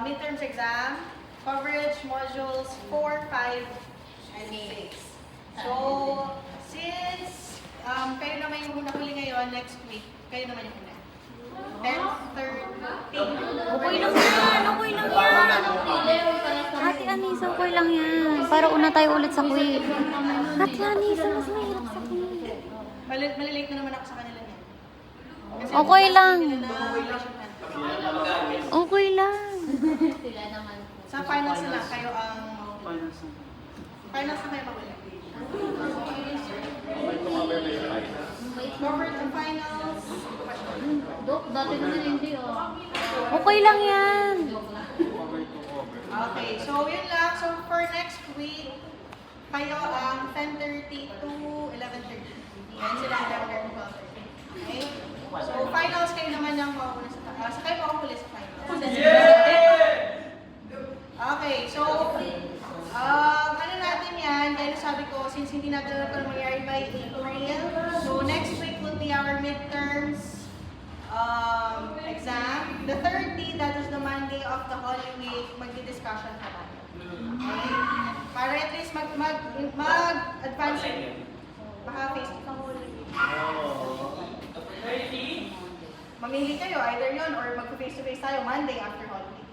midterms exam, coverage modules 4, 5, and 6. So, since kayo naman yung huli ngayon, next week, kayo naman yung huli. 10th, 13th. Okay lang yan, okay lang yan. Ate Anisa, okay lang yan. Para una tayo ulit sa quiz. Ate Anisa, mas mahirap sa quiz. Malilate na naman ako sa kanila niyan. Kasi Okay lang. na Okay lang. sa finals na lang, kayo ang finals na kayo mawala. Covered ang finals. Dok, dati naman hindi Okay lang yan. Okay, so yun lang. So for next week, kayo ang 10:30 to 11:30. Yan sila ang 11:30 to 12:30. Okay? So finals kayo naman yung mauuna sa taas. Kayo makahuli sa finals. Okay, so ano natin yan, kaya sabi ko, since hindi natin ito mangyari by April, so next week will be our midterms exam. The 30, that is the Monday of the Holy Week, magdi-discussion pa tayo. Okay? Para at least mag-advance. Baka Facebook ang Holy Week. Mamili kayo, either yun or mag-face-to-face tayo Monday after Holy Week.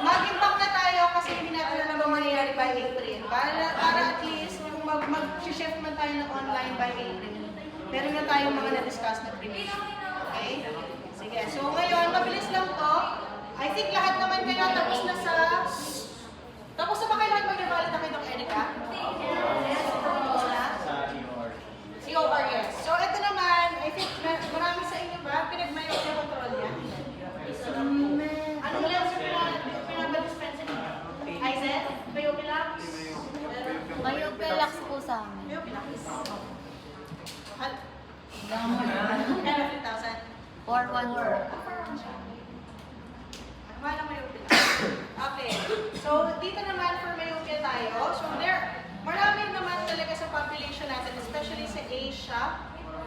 Mag-impact na tayo kasi hindi natin alam ang mangyayari by April. Para at least mag-shift man tayo ng online by April. Meron na tayong mga na-discuss na previous. Okay? Sige. So ngayon, mabilis lang to. I think lahat naman kayo tapos na sa... Tapos na ba kayo lahat mag-evaluate na kay Doc Erica? Yes. Tapos na? COR, yes. So ito naman, I think marami sa inyo ba? Pinag-mayo yung control niya? Anong lens yung pinag-dispense niyo? Aizen? Biopilux? Biopilux po sa amin. Biopilux. Kano 3,000? 414. Mahal ang myopia. Okay. So, dito naman for myopia tayo. So, marami naman talaga sa population natin, especially sa Asia,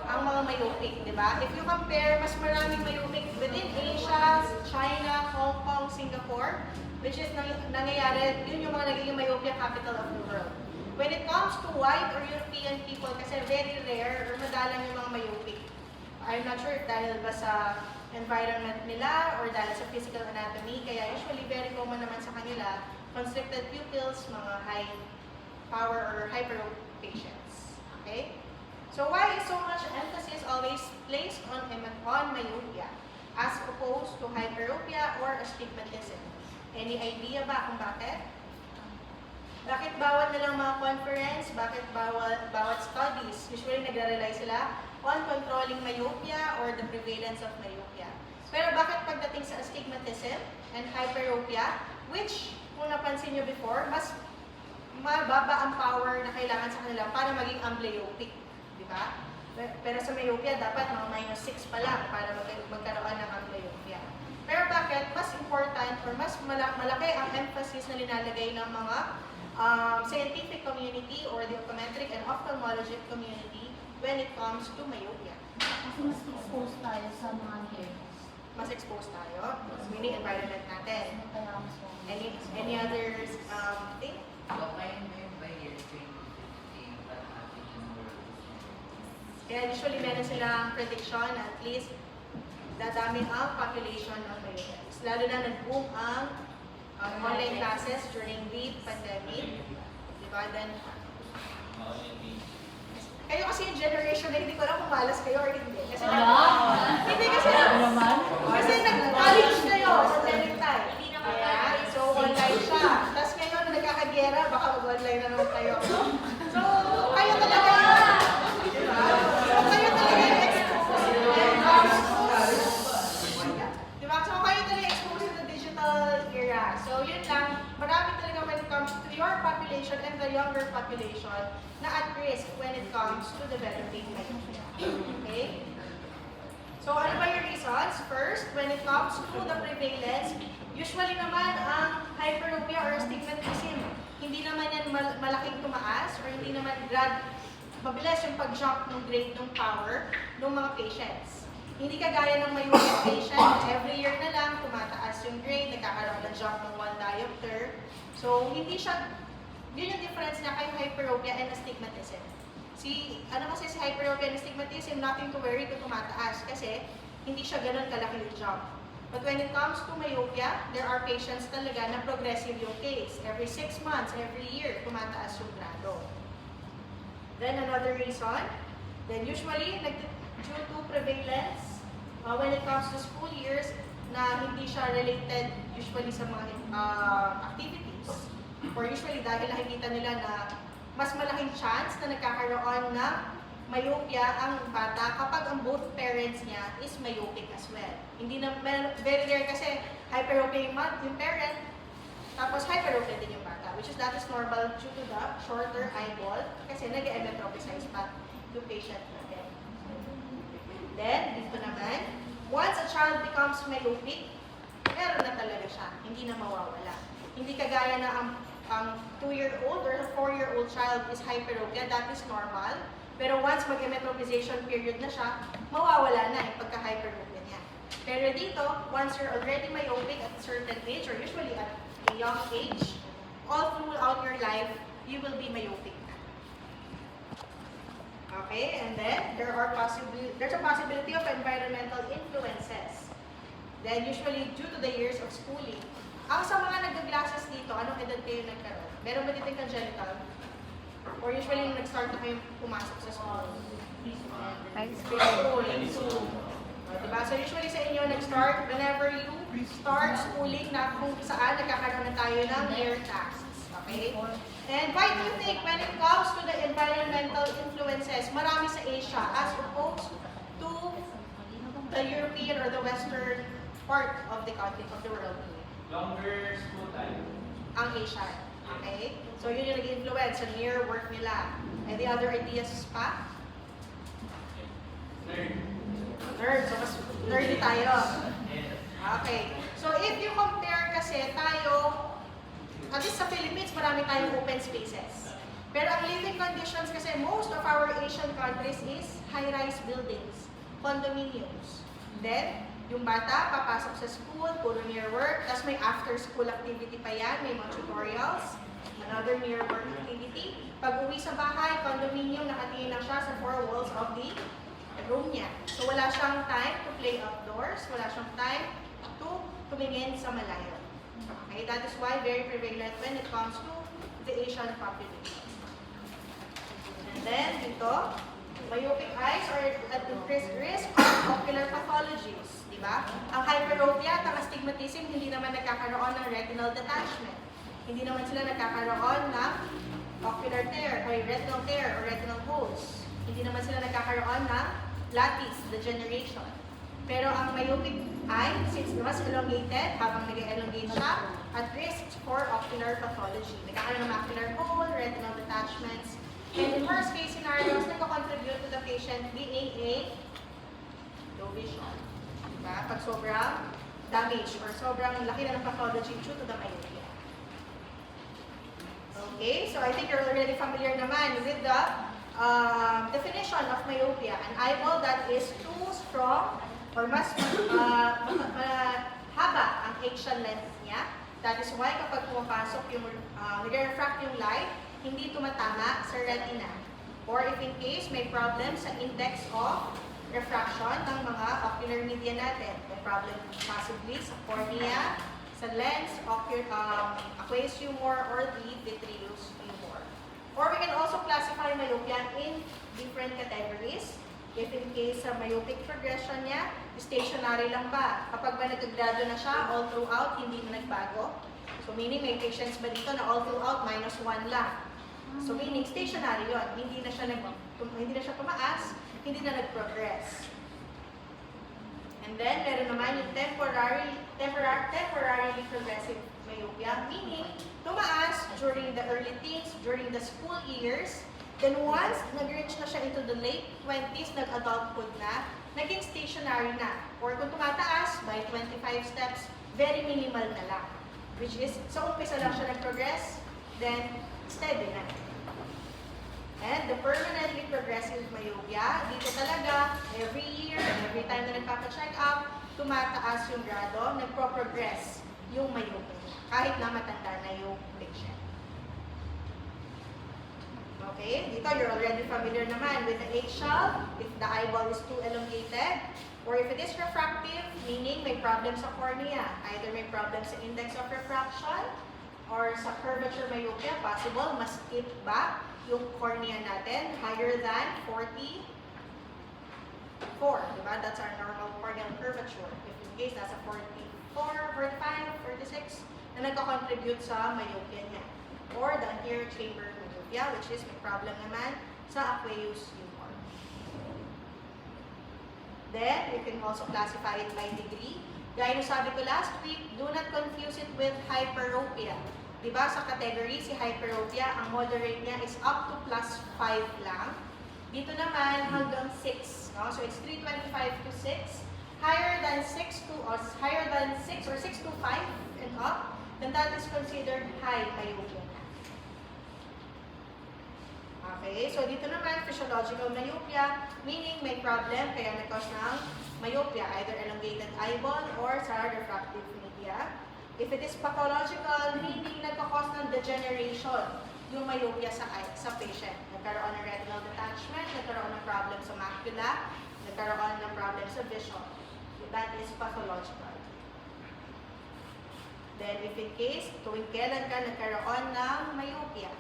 ang mga myopic, di ba? If you compare, mas maraming myopic within Asia, China, Hong Kong, Singapore, which is nangyayari, yun yung mga naging myopia capital of the world. When it comes to white or European people, kasi very rare or madalang yung mga myopic. I'm not sure if dahil ba sa environment nila or dahil sa physical anatomy, kaya usually very common naman sa kanila, constricted pupils, mga high power or hyperope patients. Okay? So why is so much emphasis always placed on myopia as opposed to hyperopia or astigmatism? Any idea ba kung bakit? Bakit bawat nilang mga conference, bakit bawat studies, usually nagre-rely sila on controlling myopia or the prevalence of myopia. Pero bakit pagdating sa astigmatism and hyperopia, which kung napansin nyo before, mas mababa ang power na kailangan sa kanila para maging amblyopic, di ba? Pero sa myopia, dapat mga -6 pa lang para magkaroon ng amblyopia. Pero bakit mas important or mas malaki ang emphasis na linalagay ng mga scientific community or the optometric and ophthalmologic community when it comes to myopia? Kasi mas exposed tayo sa mga hair. Mas exposed tayo, meaning environment natin. Kaya mas Any other thing? Kaya usually meron silang prediction na at least dadami ang population ng myopia. Lalo na nag-boom ang online classes during the pandemic. Diba? Then, kayo kasi yung generation na hindi ko alam kung malas kayo or hindi. Kasi hindi kasi nag-college kayo sa pandemic time. Yeah, so online siya. Tapos ngayon na nagkakagera, baka mag-online na naman kayo. So, kayo talaga diba? So, kayo talaga yung exposed. Diba? So, kayo talaga exposed to the digital era. So, yun lang. Marami talaga when it comes to your population and the younger population na at risk when it comes to developing myopia. Okay? So, ano ba yung reasons? First, when it comes to the prevalence, usually naman ang hyperopia or astigmatism, hindi naman yan malaking tumaas or hindi naman mabilis yung pag-jump ng grade ng power ng mga patients. Hindi kagaya ng myopia patient, every year na lang, tumataas yung grade, nagkakaroon ng jump ng 1 diopter. So, hindi siya, yun yung difference niya kay hyperopia and astigmatism. Kasi si hyperopia and astigmatism, nothing to worry kung tumataas kasi hindi siya ganun kalaki yung jump. But when it comes to myopia, there are patients talaga na progressive yung case. Every 6 months, every year, tumataas yung grado. Then another reason, then usually, due to prevalence, when it comes to school years, na hindi siya related usually sa mga activities. Or usually dahil nakikita nila na mas malaking chance na nagkakaroon ng myopia ang bata kapag ang both parents niya is myopic as well. Hindi na, very rare kasi hyperopia yung parent, tapos hyperopia din yung bata, which is that is normal due to the shorter eyeball kasi nag-emmetropicize pa yung patient natin. Then, dito naman, once a child becomes myopic, meron na talaga siya, hindi na mawawala. Hindi kagaya na ang 2-year-old or 4-year-old child is hyperopia, that is normal. Pero once mag-emmetropization period na siya, mawawala na yung pagka-hyperopia niya. Pero dito, once you're already myopic at a certain age, or usually at a young age, all throughout your life, you will be myopic na. Okay, and then there's a possibility of environmental influences. Then usually due to the years of schooling. Ang sa mga nag-glasses dito, anong edad kayo nagkaroon? Meron ba dito yung congenital? Or usually nung nag-start na kayo pumasok sa school? High School. Diba? So usually sa inyo nag-start whenever you start schooling na kung saan nagkakaroon na tayo ng year tasks. Okay? And why do you think when it comes to the environmental influences, marami sa Asia as opposed to the European or the Western part of the country, of the world? Longer school time. Ang Asian. Okay? So yun yung nag-influence sa near work nila. And the other ideas pa? Nerd. So mas nerdy tayo. Okay. So if you compare kasi tayo, at least sa Philippines, marami tayong open spaces. Pero ang living conditions kasi most of our Asian countries is high-rise buildings, condominiums. Then, yung bata, papasok sa school, puro near work, tapos may after-school activity pa yan, may mga tutorials, another near work activity. Pag uwi sa bahay, condominium, nakatingin lang siya sa 4 walls of the room niya. So wala siyang time to play outdoors, wala siyang time to tumingin sa malayo. Okay, that is why very prevalent when it comes to the Asian population. And then, dito, myopic eyes are at increased risk of ocular pathologies. Diba? Ang hyperopia at ang astigmatism, hindi naman nagkakaroon ng retinal detachment. Hindi naman sila nagkakaroon ng ocular tear, or retinal tear, or retinal holes. Hindi naman sila nagkakaroon ng lattice degeneration. Pero ang myopic eye, since mas elongated, habang nag-elongate siya, at risk for ocular pathology. Nagkakaroon ng macular hole, retinal detachments, and in worst case scenarios, nagko-contribute to the patient being a low vision. Diba? Pag sobrang damage or sobrang laki na ng pathology due to the myopia. Okay, so I think you're already familiar naman with the definition of myopia. An eyeball that is too strong or mas haba ang axial length niya. That is why kapag pumapasok yung nag-refract yung light, hindi tumatama sa retina. Or if in case may problem sa index of refraction ng mga ocular media natin. May problem possibly sa cornea, sa lens, aqueous humor, or the vitreous humor. Or we can also classify myopia in different categories. If in case sa myopic progression niya, stationary lang ba? Kapag ba nag-grado na siya, all throughout, hindi na nagbago. So meaning may patients ba dito na all throughout -1 lang. So meaning stationary yon, hindi na siya tumaas, hindi na nag-progress. And then meron naman yung temporarily progressive myopia, meaning tumaas during the early teens, during the school years. Then once nag-reach na siya into the late 20s, nag-adulthood na, naging stationary na. Or kung tumataas by 25 steps, very minimal na lang. Which is, sa umpisa lang siya nag-progress, then steady na. And the permanently progressive myopia, dito talaga, every year, every time na nagpapa-check up, tumataas yung grado, nagpo-progress yung myopia niya, kahit na matanda na yung patient. Okay, dito you're already familiar naman with the eggshell, if the eyeball is too elongated, or if it is refractive, meaning may problem sa cornea, either may problem sa index of refraction, or sa curvature myopia, possible, mas skip ba yung cornea natin, higher than 44, diba? That's our normal corneal curvature. If in case nasa 44, 45, 46, na nagka-contribute sa myopia niya. Or the anterior chamber myopia, which is may problem naman sa aqueous humor. Then, you can also classify it by degree. Gaya nung sabi ko last week, do not confuse it with hyperopia. Diba, sa category, si hyperopia, ang moderate niya is up to +5 lang. Dito naman, hanggang 6. No? So, it's 325 to 6. Higher than 6 or 6 to 5 and up, then that is considered high myopia. Okay, so dito naman, physiological myopia, meaning may problem, kaya nag-cause ng myopia, either elongated eyeball or sa refractive media. If it is pathological, meaning nagka-cause ng degeneration yung myopia sa patient. Nagkaroon ng retinal detachment, nagkaroon ng problem sa macula, nagkaroon ng problem sa vision. That is pathological. Then, if in case, tuwing kailan ka nagkaroon ng myopia.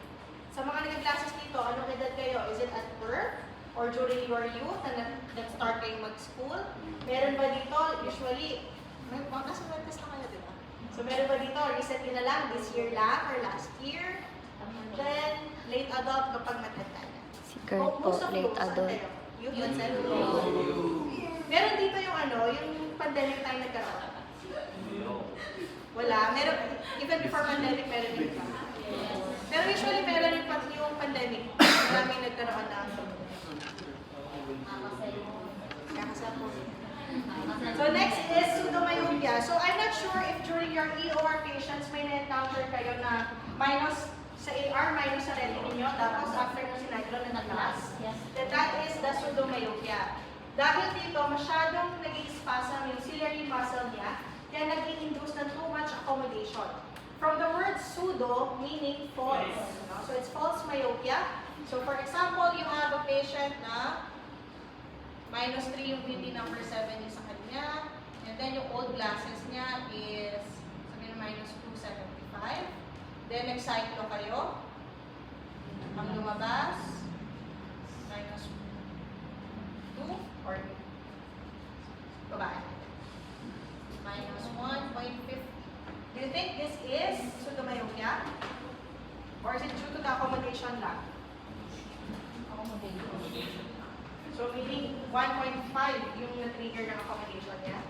Sa mga nag-classes dito, anong edad kayo? Is it at birth? Or during your youth na nag-start kayong mag-school? Meron ba dito? Usually, nasa test na kayo, diba? So, meron ba dito? Recently na lang? This year lang? Or last year? Then, late adult kapag matanda na. Si Kurt po, late adult. Youth onset. Meron dito yung yung pandemic time nagkaroon. Wala. Meron, even before pandemic, meron din pa. Pero usually, meron yung pandemic. Maraming nagkaroon ng So next is pseudomyopia. So I'm not sure if during your EOR patients may na-encounter kayo na minus sa AR, minus sa retina niyo, tapos after nung sinaglo na nag-class. Then that is the pseudomyopia. Dahil dito, masyadong nag-spasm yung ciliary muscle niya, kaya nag-induce ng too much accommodation. From the word pseudo, meaning false. No? So it's false myopia. So for example, you have a patient na -3 yung VT number 7 yung sa kanya. And then yung old glasses niya is sabihin -275. Then nag-cyclo kayo. Ang lumabas -2 or babae. -1.50. Do you think this is pseudomyopia? Or is it due to the accommodation lang? So meaning 1.5 yung na-trigger ng accommodation niya?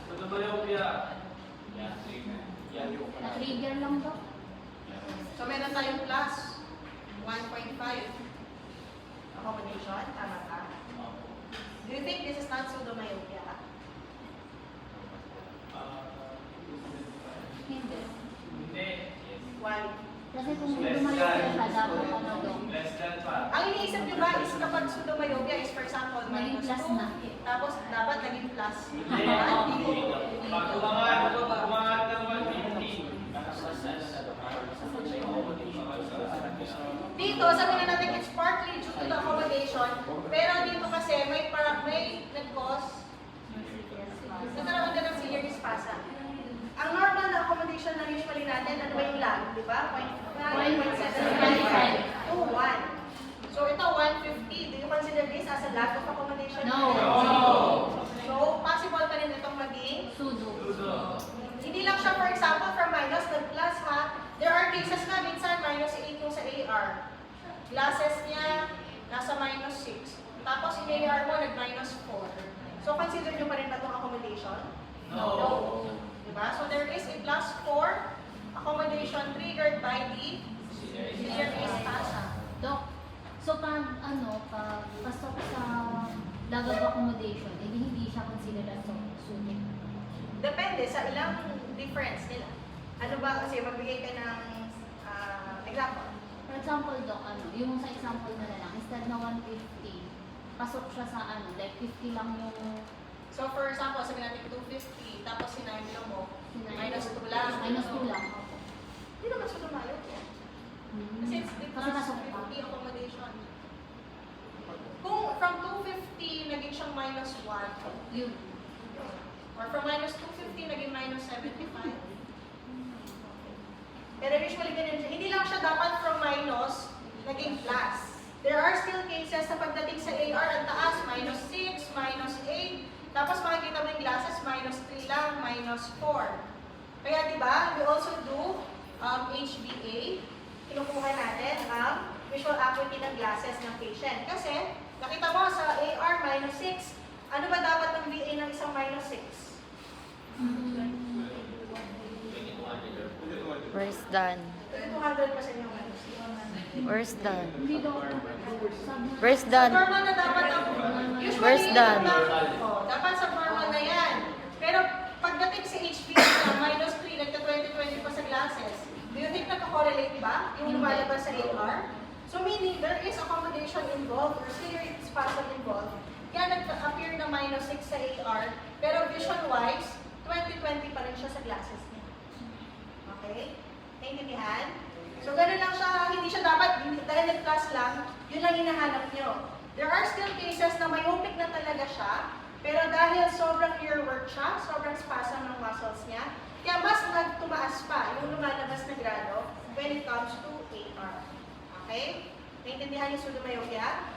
Pseudomyopia. Na-trigger lang ba? So meron tayong plus 1.5 accommodation, tama ka? Do you think this is not pseudomyopia? Hindi. Hindi. Why? Kasi kung pseudomyopia siya, dapat doon. Less than pa. Ang iniisip nyo ba is kapag pseudomyopia is for example Naging plus -2, na. tapos dapat naging plus. Hindi. Pag umangat ng 150. Dito, sabihin na natin it's partly due to the accommodation, pero dito kasi may nag-cause, nagkaroon din ng ciliary spasm. Ang normal na accommodation na usually natin, ano ba yung lag, di ba? 0.75 to 1. So ito, 150. Do you consider this as a lag of accommodation? No. So, possible pa rin itong maging Pseudo. hindi lang siya, for example, from minus to plus, ha? There are cases na minsan -8 yung sa AR. Glasses niya, nasa -6. Tapos in AR mo, nag-4. So, consider nyo pa rin ba itong accommodation? No. Diba? So, there is a +4 accommodation triggered by the ciliary spasm. Dok, so pag pasok sa lag of accommodation, hindi siya considered as pseudo. Depende sa ilang difference nila. Ano ba, kasi magbigay ka ng example. For example, Doc, yung sa example na lang, instead na 150, pasok siya sa like 50 lang yung So for example, sabi natin 250, tapos sinayang mo, sinayang. minus 2 lang. Minus 2 lang. Opo. Hindi naman siya lumayo. Kasi it's Kasi because pasok pa. 50 accommodation. Kung from 250, naging siyang minus 1, Yun. or from minus 250, naging minus 75. Pero usually ganun siya. Hindi lang siya dapat from minus, naging plus. There are still cases na pagdating sa AR, ang taas, minus 6, minus 8. Tapos makikita mo yung glasses, minus 3 lang, minus 4. Kaya di ba, we also do HBA. Kinukuha natin ang visual acuity ng glasses ng patient. Kasi, nakita mo sa AR, minus 6. Ano ba dapat ng VA ng isang minus 6? Worse than. 200% yung minus 6. Worse than. Hindi daw. Worse Sa than. normal na dapat ang usually, Worse than. dapat sa normal na yan. Pero pagdating sa HB na minus 3, nagka-20-20 pa sa glasses, do you think nagka-correlate ba yung lumalabas sa AR? So meaning, there is accommodation involved or ciliary spasm involved. Kaya nagka-appear na minus 6 sa AR, pero vision-wise, 20-20 pa rin siya sa glasses niya. Okay? Naintindihan? So, ganun lang siya, hindi siya dapat, dahil nag-class lang, yun lang hinahanap nyo. There are still cases na myopic na talaga siya, pero dahil sobrang earwork siya, sobrang spasm ng muscles niya, kaya mas nagtumaas pa yung lumalabas na grado when it comes to AR. Okay? Naintindihan yung pseudomyopia?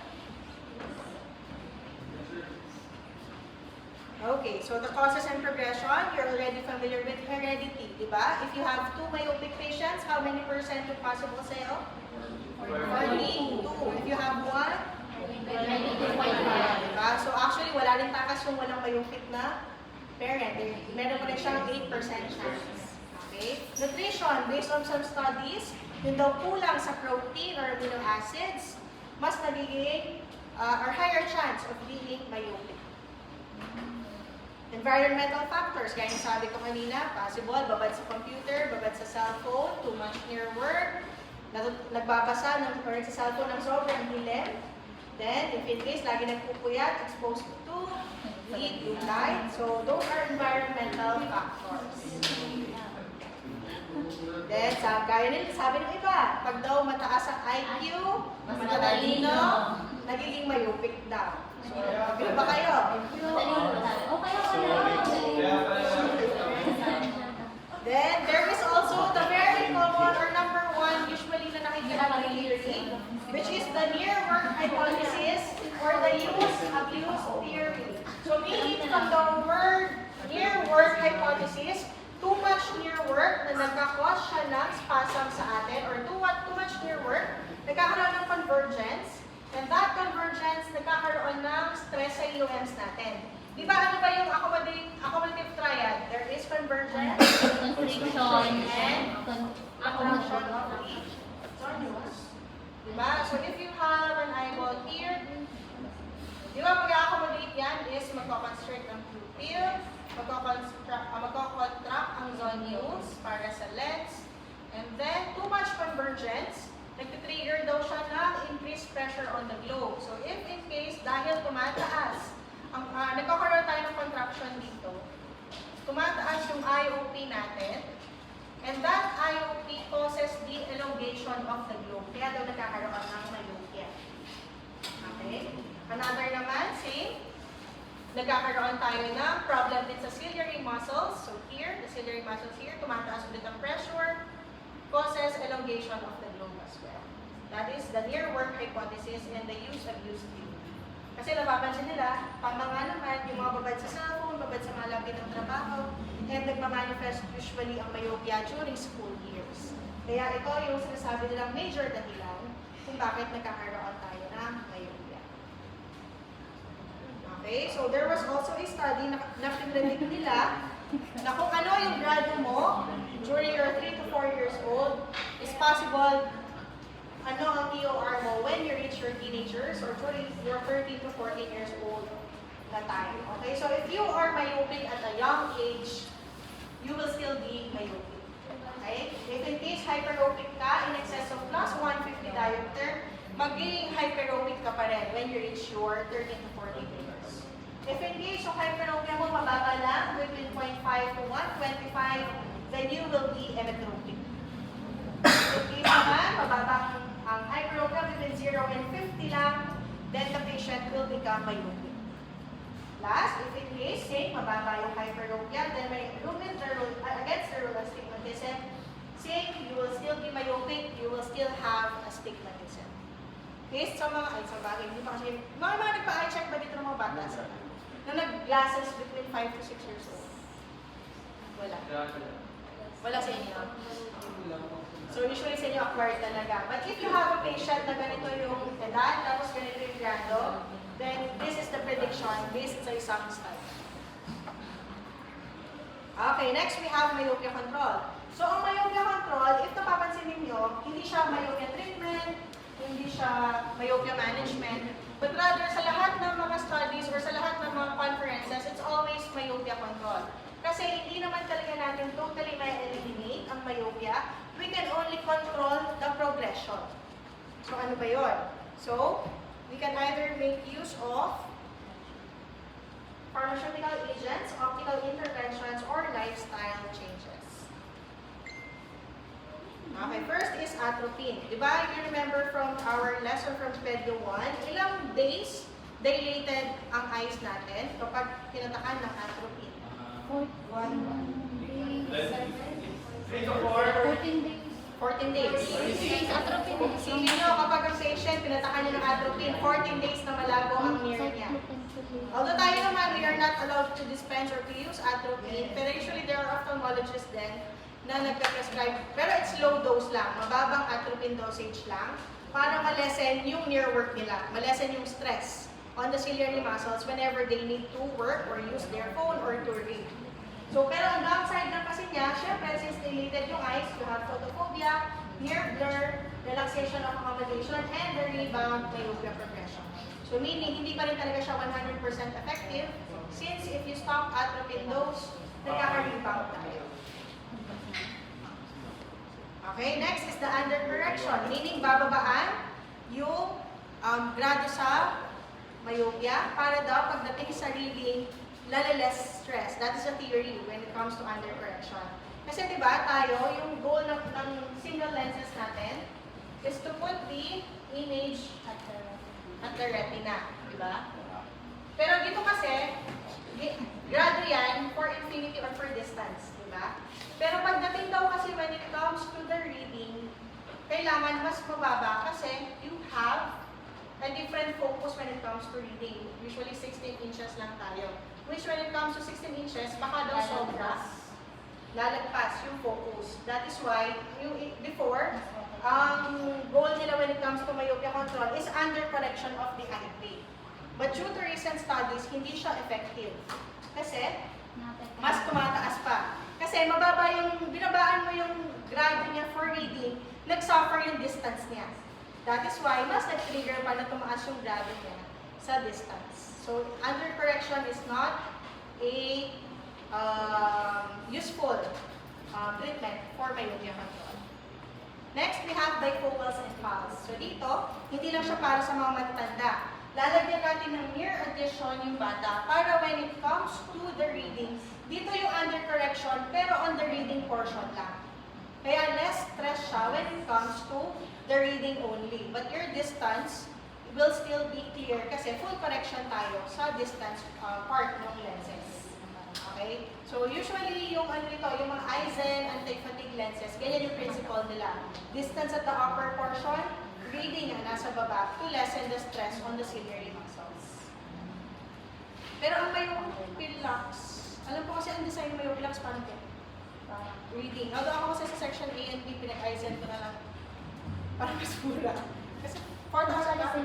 Okay, so the causes and progression, you're already familiar with heredity, di ba? If you have 2 myopic patients, how many percent yung possible sa'yo? 42. If you have 1, diba? So actually, wala rin takas yung walang myopic na parent. Meron pa rin siyang 8% chance. Okay? Nutrition, based on some studies, yung daw kulang sa protein or amino acids, mas nagiging or higher chance of being myopic. Environmental factors, gaya yung sabi ko kanina, possible, babad sa computer, babad sa cellphone, too much near work, nagbabasa or sa cellphone ng sobrang dilim. Then, if in case, lagi nagpupuyat, exposed to heat, blue light. So, those are environmental factors. Then, sabi ng iba, pag daw mataas ang IQ, matatalino, nagiging myopic daw. So, pagkilo ba kayo? Then, there is also the very common or number 1 usually na nakikita ng theory, which is the near work hypothesis or the use-abuse theory. So, meaning from the word near work hypothesis, too much near work na nagkakos siya ng spasm sa atin or too much near work, nagkakaroon ng convergence, and that convergence nagkakaroon ng stress sa UMs natin. Di ba ano ba yung accommodative triad? There is convergence, Constriction, and attraction of each. Diba? So if you have an eyeball here, di ba pag-accommodate yan is magkakonstrict ang pupil, magkakontract ang zonules para sa lens, and then too much convergence, nag-trigger daw siya ng increased pressure on the globe. So if in case, dahil tumataas, nagkakaroon tayo ng contraction dito, tumataas yung IOP natin, and that IOP causes the elongation of the globe. Kaya daw nagkakaroon ng myopia. Okay? Another naman, same. Nagkakaroon tayo ng problem din sa ciliary muscles. So here, the ciliary muscles here, tumataas ulit ang pressure, causes elongation of the globe as well. That is the near work hypothesis and the use-abuse theory. Kasi napapansin nila, tama nga naman, yung mga babad sa cellphone, babad sa malapit ng trabaho, and nagmamanifest usually ang myopia during school years. Kaya ito yung sinasabi nilang major dahilan kung bakit nagkakaroon tayo ng myopia. Okay, so there was also a study na pinredict nila na kung ano yung grado mo during your 3 to 4 years old, is possible ano ang TOR mo when you reach your teenagers or during your 13 to 14 years old na time. Okay, so if you are myopic at a young age, you will still be myopic. Okay? If in case hyperopic ka, in excess of plus 150 diopter, magiging hyperopic ka pa rin when you reach your 13 to 14 meters. If in case yung hyperopia mo mababa lang, between 0.5 to 125, then you will be emetropic. If in case naman, mababa ang hyperopia between 0 and 50 lang, then the patient will become myopic. Last, if in case, say, mababa yung hyperopia, then may improvement against the rule of astigmatism, say, you will still be myopic, you will still have astigmatism. Based sa mga, ay sa bagay, hindi pa kasi, mga nagpa-eye check ba dito ng mga bata? Na nag-glasses between 5 to 6 years old? Wala. Wala sa inyo? So usually sa inyo acquired talaga. But if you have a patient na ganito yung edad, tapos ganito yung grado, then this is the prediction based sa isang study. Okay, next we have myopia control. So ang myopia control, if napapansin ninyo, hindi siya myopia treatment, hindi siya myopia management, but rather sa lahat ng mga studies or sa lahat ng mga conferences, it's always myopia control. Kasi hindi naman talaga natin totally ma-eliminate ang myopia. We can only control the progression. So ano ba yun? So, we can either make use of pharmaceutical agents, optical interventions, or lifestyle changes. Okay, first is atropine. Diba, you remember from our lesson from Pedio 1, ilang days dilated ang eyes natin kapag tinatakan ng atropine? 1 day, 3 to 4. 14 days. 14 days. Atropine. Isipin nyo, kapag ang patient, pinatakan niya ng atropine, 14 days na malabo ang mirror niya. Although tayo naman, we are not allowed to dispense or to use atropine, pero usually there are ophthalmologists din na nagpe-prescribe, pero it's low dose lang, mababang atropine dosage lang, para malesen yung near work nila, malesen yung stress on the ciliary muscles whenever they need to work or use their phone or to read. So, pero ang downside lang kasi niya, syempre, since dilated yung eyes, you have photophobia, near blur, relaxation of accommodation, and the rebound myopia progression. So, meaning, hindi pa rin talaga siya 100% effective since if you stop atropine dose, nagkaka-rebound tayo. Okay, next is the undercorrection, meaning bababaan yung grado sa myopia para daw pagdating sa reading, less stress. That is a theory when it comes to undercorrection. Kasi diba tayo, yung goal ng single lenses natin is to put the image at the retina. Diba? Pero dito kasi, grado yan for infinity or for distance. Diba? Pero pagdating daw kasi when it comes to the reading, kailangan mas mababa kasi you have a different focus when it comes to reading. Usually 16 inches lang tayo. Which when it comes to 16 inches, baka daw sobra, lalagpas yung focus. That is why, before, ang goal nila when it comes to myopia control is undercorrection of the eye plane. But due to recent studies, hindi siya effective. Kasi, mas tumataas pa. Kasi mababa yung, binabaan mo yung grado niya for reading, nag-suffer yung distance niya. That is why, mas nag-trigger pa na tumaas yung grado niya sa distance. So, undercorrection is not a useful treatment for myopia control. Next, we have bifocals and pals. So, dito, hindi lang siya para sa mga matatanda. Lalagyan natin ng near addition yung bata para when it comes to the reading, dito yung undercorrection pero on the reading portion lang. Kaya less stress siya when it comes to the reading only. But your distance will still be clear kasi full correction tayo sa distance part ng lenses. Okay? So usually yung yung mga Eisen anti-fatigue lenses, ganyan yung principle nila. Distance at the upper portion, reading na nasa baba to lessen the stress on the ciliary muscles. Pero ang myopilux, alam ko kasi ang design ng myopilux parang reading. Although ako kasi sa section A and B, pinag-Eisen ko na lang parang mas pura. Kasi 4,000 na.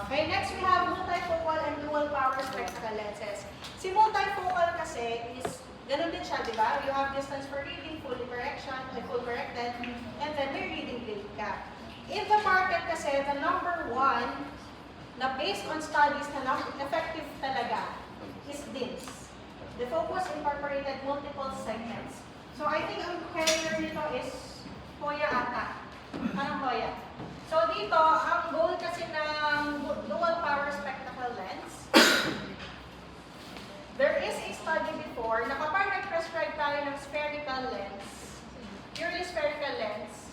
Okay, next we have multifocal and dual power spectacle lenses. Si multifocal kasi is, ganun din siya, di ba? You have distance for reading, full corrected, and then may reading blade ka. In the market kasi, the number one na based on studies na effective talaga is DINS. The focus incorporated multiple segments. So I think ang carrier nito is Hoya ata. Parang Hoya. So dito, ang goal kasi ng dual power spectacle lens, there is a study before na kapag nag-prescribe tayo ng spherical lens, purely spherical lens,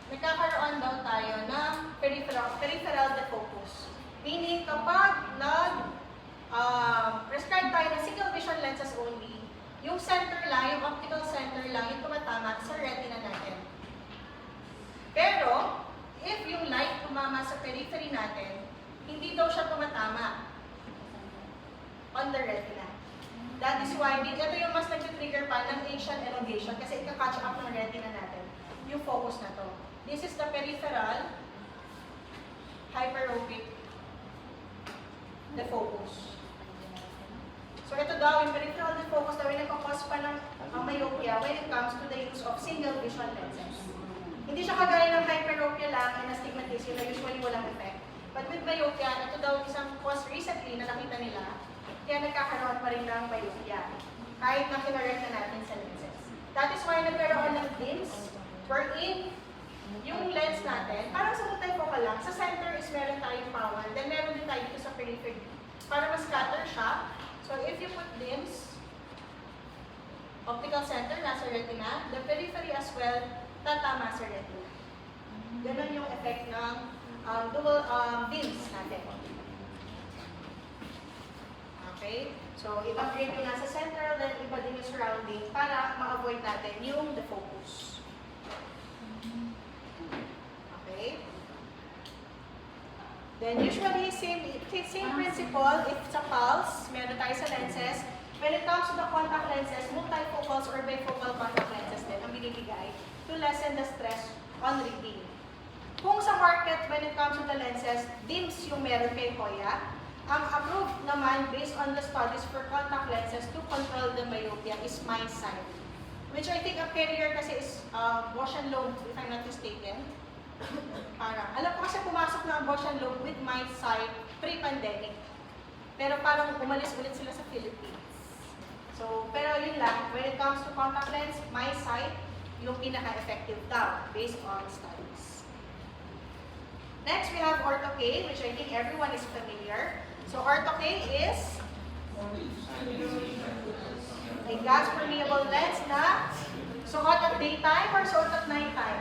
nagkakaroon daw tayo ng peripheral defocus. Meaning, kapag prescribe tayo ng single vision lenses only, yung center lang, yung optical center lang, yung tumatama sa retina natin. Pero, if yung light tumama sa periphery natin, hindi daw siya tumatama on the retina. That is why, ito yung mas nag-trigger pa ng Asian elongation kasi ika-catch up ng retina natin, yung focus na to. This is the peripheral hyperopic defocus. So ito daw, yung peripheral defocus daw, yung nagkakos pa ng myopia when it comes to the use of single vision lenses. Hindi siya kagaya ng hyperopia lang and astigmatism na usually walang effect. But with myopia, ito daw isang cause recently na nakita nila, kaya nagkakaroon pa rin ng myopia. Kahit na kinorek na natin sa lenses. That is why nagkaroon ng DIMS, wherein yung lens natin, parang sa multifocal lang, sa center is meron tayong power, then meron din tayo dito sa periphery. Para mas scatter siya, so if you put DIMS, optical center, nasa retina, the periphery as well, tatama sa retina. Ganon yung effect ng dual DIMS natin. Okay? So, i-upgrade yung nasa central, then iba din yung surrounding para ma-avoid natin yung defocus. Okay? Then usually, same principle, if sa pulse, meron tayo sa lenses. When it comes to the contact lenses, multifocals or bifocal contact lenses din ang binibigay to lessen the stress on reading. Kung sa market, when it comes to the lenses, DIMS yung meron kay Hoya. Ang approved naman based on the studies for contact lenses to control the myopia is MiSight. Which I think ang carrier kasi is Bausch & Lomb, if I'm not mistaken. Alam ko kasi pumasok na ang Bausch & Lomb with MiSight pre-pandemic. Pero parang umalis ulit sila sa Philippines. So, pero yun lang, when it comes to contact lens, MiSight, yung pinaka-effective daw based on studies. Next, we have Ortho-K, which I think everyone is familiar. So, Ortho-K is a gas-permeable lens na suot at daytime or suot at nighttime?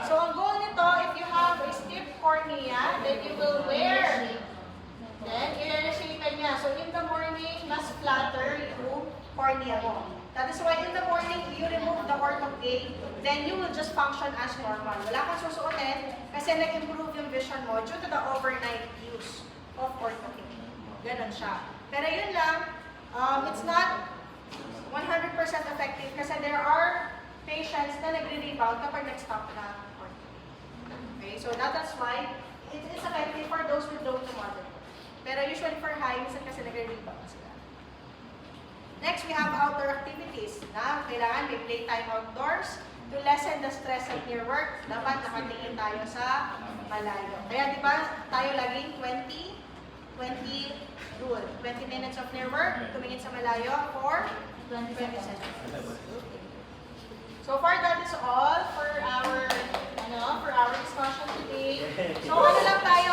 So, ang goal nito, if you have a stiff cornea, then you will wear. Then, i-reshape niya. So, in the morning, mas flatter yung cornea mo. That is why in the morning, you remove the Ortho-K, then you will just function as normal. Wala kang susuotin kasi nag-improve yung vision mo due to the overnight use of Ortho-K. Ganon siya. Pero yun lang, it's not 100% effective kasi there are patients na nagre-rebound kapag nag-stop na Ortho-K. Okay, so that's why it's effective for those with low to moderate. Pero usually for high, minsan kasi nagre-rebound sila. Next, we have outdoor activities na kailangan may playtime outdoors to lessen the stress at near work. Dapat nakatingin tayo sa malayo. Kaya di ba tayo laging 20 rule. 20 minutes of near work, tumingin sa malayo for 20 seconds. So far, that is all for our discussion today. So ano lang tayo,